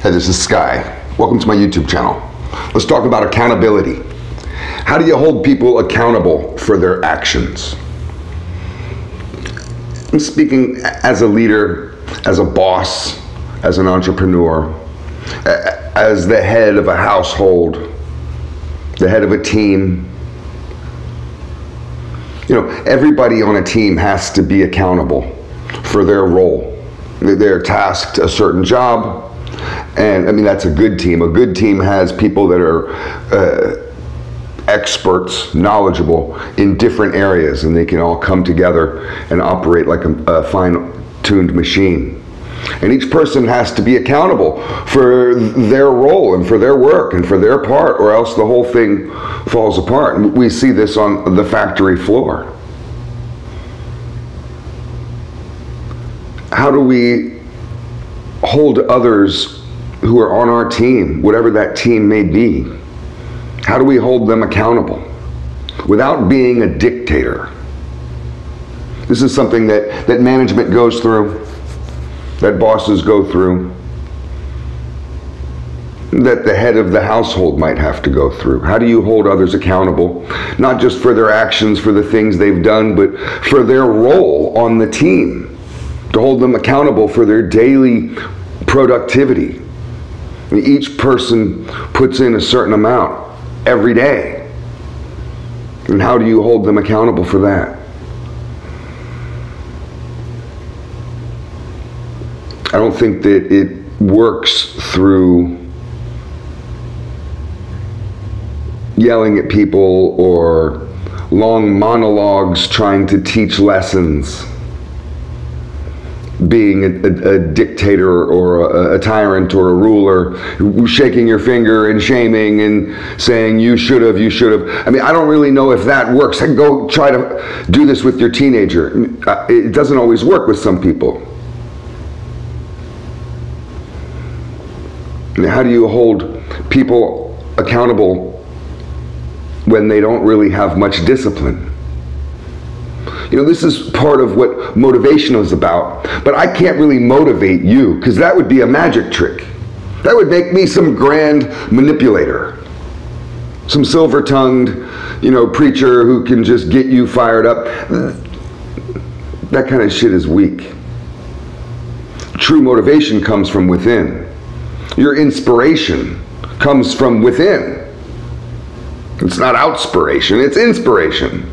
Hey, this is Sky. Welcome to my YouTube channel. Let's talk about accountability. How do you hold people accountable for their actions? I'm speaking as a leader, as a boss, as an entrepreneur, as the head of a household, the head of a team. You know, everybody on a team has to be accountable for their role. They're tasked a certain job, and I mean, that's a good team. A good team has people that are experts, knowledgeable in different areas, and they can all come together and operate like a fine-tuned machine. And each person has to be accountable for their role and for their work and for their part, or else the whole thing falls apart. And we see this on the factory floor. How do we hold others who are on our team, whatever that team may be? How do we hold them accountable without being a dictator? This is something that management goes through, that bosses go through, that the head of the household might have to go through. How do you hold others accountable, not just for their actions, for the things they've done, but for their role on the team? To hold them accountable for their daily productivity. Each person puts in a certain amount every day. And how do you hold them accountable for that? I don't think that it works through yelling at people or long monologues trying to teach lessons, being a dictator or a tyrant or a ruler, shaking your finger and shaming and saying you should have. I mean, I don't really know if that works. Go try to do this with your teenager. It doesn't always work with some people. And how do you hold people accountable when they don't really have much discipline? You know, this is part of what motivation is about, but I can't really motivate you, because that would be a magic trick. That would make me some grand manipulator, some silver-tongued, you know, preacher who can just get you fired up. That kind of shit is weak. True motivation comes from within. Your inspiration comes from within. It's not outspiration, it's inspiration.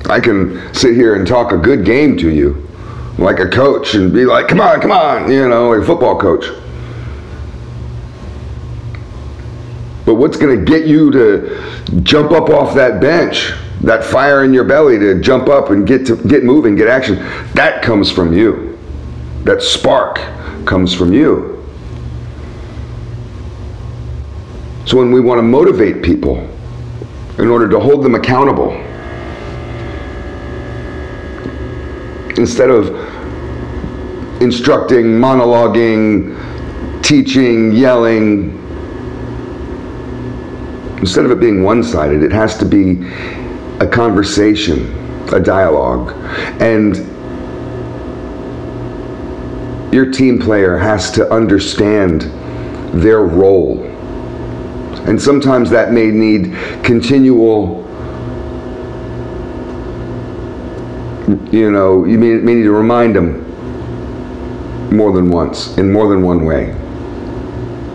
I can sit here and talk a good game to you like a coach and be like, come on, you know, like a football coach. But what's going to get you to jump up off that bench, that fire in your belly to jump up and get moving, get action, that comes from you. That spark comes from you. So when we want to motivate people in order to hold them accountable, instead of instructing, monologuing, teaching, yelling, instead of it being one-sided, it has to be a conversation, a dialogue. And your team player has to understand their role. And sometimes that may need continual, you know, you may need to remind them more than once, in more than one way.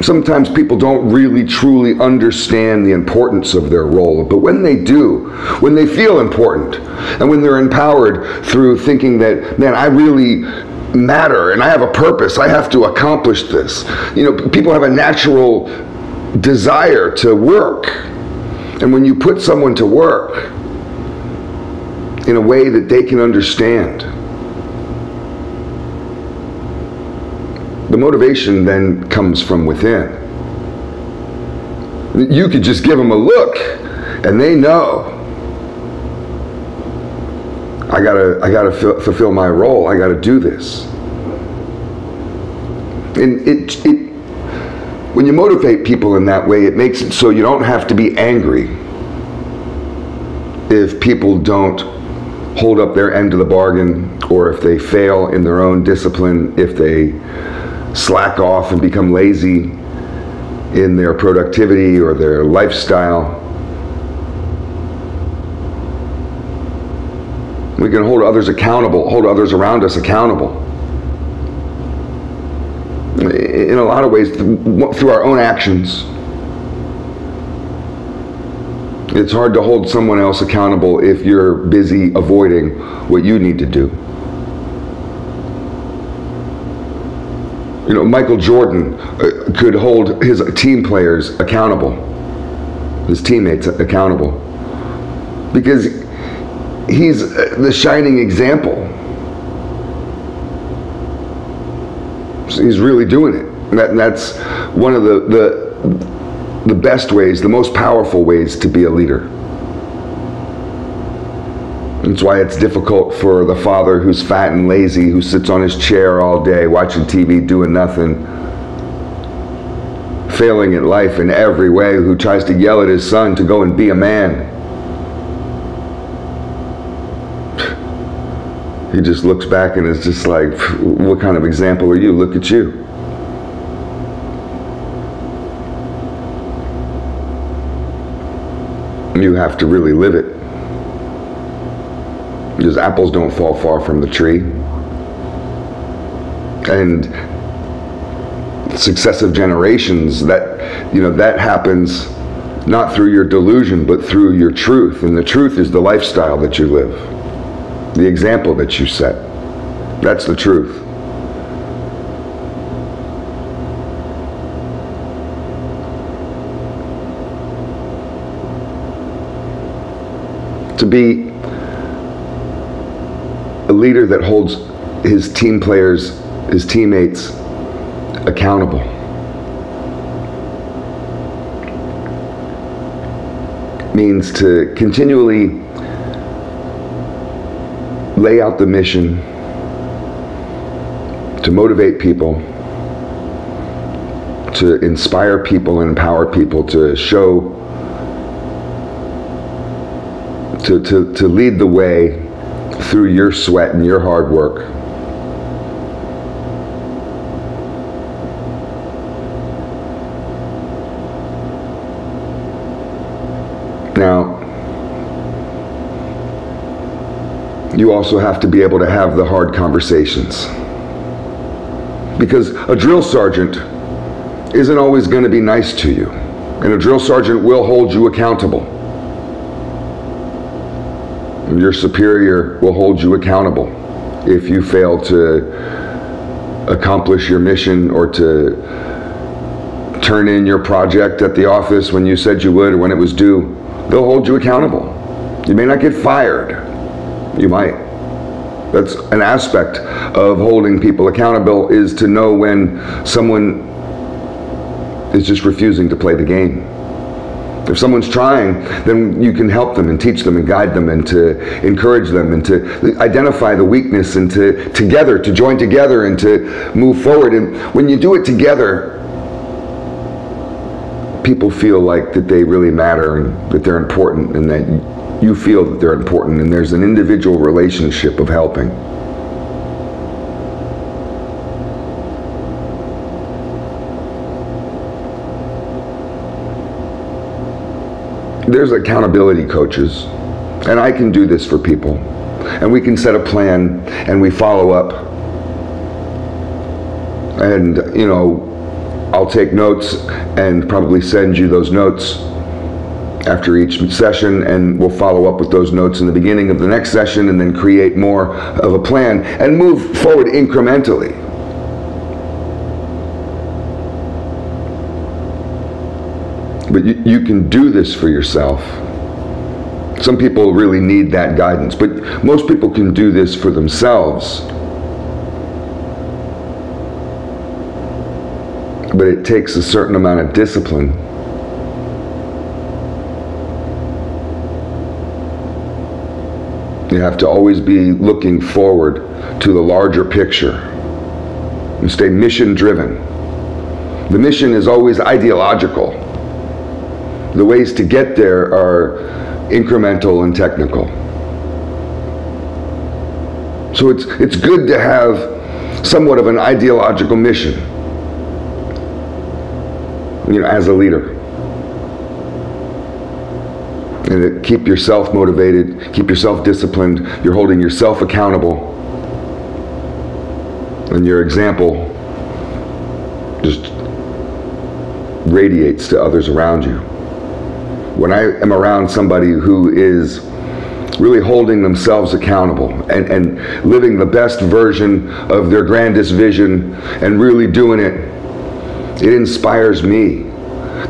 Sometimes people don't really truly understand the importance of their role, but when they do, when they feel important, and when they're empowered through thinking that, man, I really matter and I have a purpose, I have to accomplish this. You know, people have a natural desire to work. And when you put someone to work in a way that they can understand, the motivation then comes from within. You could just give them a look and they know, I gotta fulfill my role, I gotta do this. And when you motivate people in that way, it makes it so you don't have to be angry if people don't hold up their end of the bargain or if they fail in their own discipline, if they slack off and become lazy in their productivity or their lifestyle. We can hold others accountable, hold others around us accountable. In a lot of ways, through our own actions. It's hard to hold someone else accountable if you're busy avoiding what you need to do. You know, Michael Jordan could hold his team players accountable, his teammates accountable, because he's the shining example. He's really doing it. And that's one of the best ways, the most powerful ways to be a leader. That's why it's difficult for the father who's fat and lazy, who sits on his chair all day watching TV, doing nothing, failing at life in every way, who tries to yell at his son to go and be a man. He just looks back and is just like, what kind of example are you? Look at you. You have to really live it. Because apples don't fall far from the tree. And successive generations, that happens not through your delusion, but through your truth. And the truth is the lifestyle that you live, the example that you set. That's the truth. To be a leader that holds his team players, his teammates accountable. Means to continually lay out the mission, to motivate people, to inspire people and empower people, to show, to lead the way through your sweat and your hard work. Now, you also have to be able to have the hard conversations. Because a drill sergeant isn't always going to be nice to you. And a drill sergeant will hold you accountable. Your superior will hold you accountable if you fail to accomplish your mission or to turn in your project at the office when you said you would or when it was due. They'll hold you accountable. You may not get fired. You might. That's an aspect of holding people accountable, is to know when someone is just refusing to play the game. If someone's trying, then you can help them and teach them and guide them and to encourage them and to identify the weakness and to join together and to move forward. And when you do it together, people feel like that they really matter and that they're important and that you feel that they're important, and there's an individual relationship of helping. There's accountability coaches, and I can do this for people, and we can set a plan and we follow up, and I'll take notes and probably send you those notes after each session, and we'll follow up with those notes in the beginning of the next session and then create more of a plan and move forward incrementally. But you can do this for yourself. Some people really need that guidance, but most people can do this for themselves. But it takes a certain amount of discipline. You have to always be looking forward to the larger picture and stay mission-driven. The mission is always ideological. The ways to get there are incremental and technical. So it's good to have somewhat of an ideological mission, as a leader. And keep yourself motivated, keep yourself disciplined, you're holding yourself accountable, and your example just radiates to others around you. When I am around somebody who is really holding themselves accountable and living the best version of their grandest vision and really doing it, it inspires me.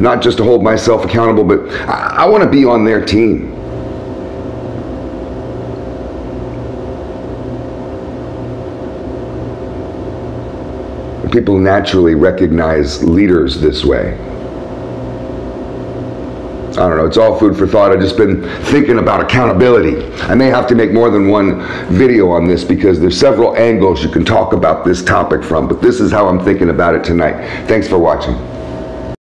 Not just to hold myself accountable, but I want to be on their team. People naturally recognize leaders this way. I don't know, it's all food for thought. I've just been thinking about accountability. I may have to make more than one video on this because there's several angles you can talk about this topic from, but this is how I'm thinking about it tonight. Thanks for watching.